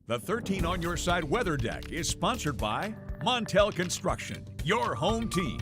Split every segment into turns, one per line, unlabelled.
The 13 on Your Side Weather Deck is sponsored by Montel Construction, your home team.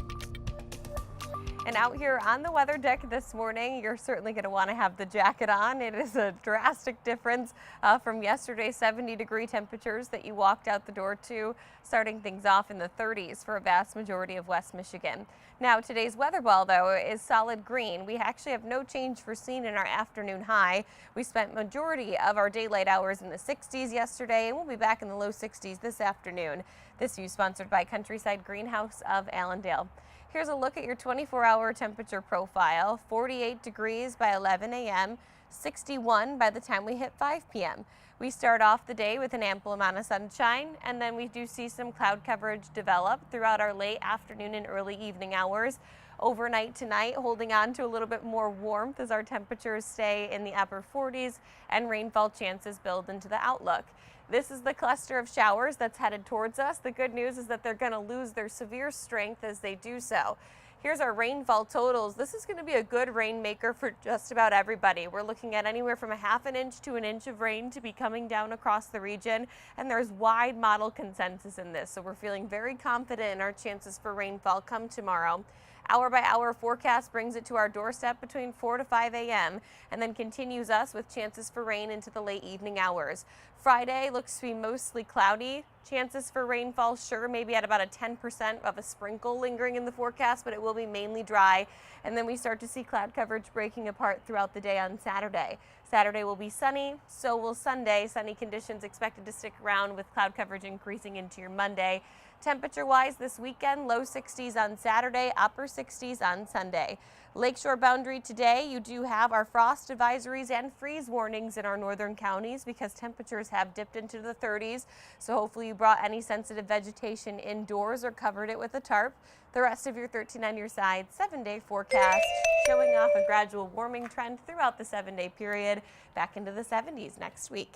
And out here on the weather deck this morning, you're certainly going to want to have the jacket on. It is a drastic difference from yesterday's 70-degree temperatures that you walked out the door to, starting things off in the 30s for a vast majority of West Michigan. Now, today's weather ball, though, is solid green. We actually have no change foreseen in our afternoon high. We spent majority of our daylight hours in the 60s yesterday, and we'll be back in the low 60s this afternoon. This view sponsored by Countryside Greenhouse of Allendale. Here's a look at your 24-hour temperature profile. 48 degrees by 11 a.m., 61 by the time we hit 5 p.m. We start off the day with an ample amount of sunshine, and then we do see some cloud coverage develop throughout our late afternoon and early evening hours. Overnight tonight, holding on to a little bit more warmth as our temperatures stay in the upper 40s and rainfall chances build into the outlook. This is the cluster of showers that's headed towards us. The good news is that they're going to lose their severe strength as they do so. Here's our rainfall totals. This is going to be a good rainmaker for just about everybody. We're looking at anywhere from a ½ inch to an inch of rain to be coming down across the region, and there's wide model consensus in this, so we're feeling very confident in our chances for rainfall come tomorrow. Hour-by-hour forecast brings it to our doorstep between 4 to 5 a.m. and then continues us with chances for rain into the late evening hours. Friday looks to be mostly cloudy. Chances for rainfall, sure, maybe at about a 10% of a sprinkle lingering in the forecast, but it will be mainly dry. And then we start to see cloud coverage breaking apart throughout the day on Saturday. Saturday will be sunny, so will Sunday. Sunny conditions expected to stick around with cloud coverage increasing into your Monday. Temperature-wise this weekend, low 60s on Saturday, upper 60s on Sunday. Lakeshore boundary today, you do have our frost advisories and freeze warnings in our northern counties because temperatures have dipped into the 30s. So hopefully you brought any sensitive vegetation indoors or covered it with a tarp. The rest of your 13 on your side 7-day forecast showing off a gradual warming trend throughout the 7-day period back into the 70s next week.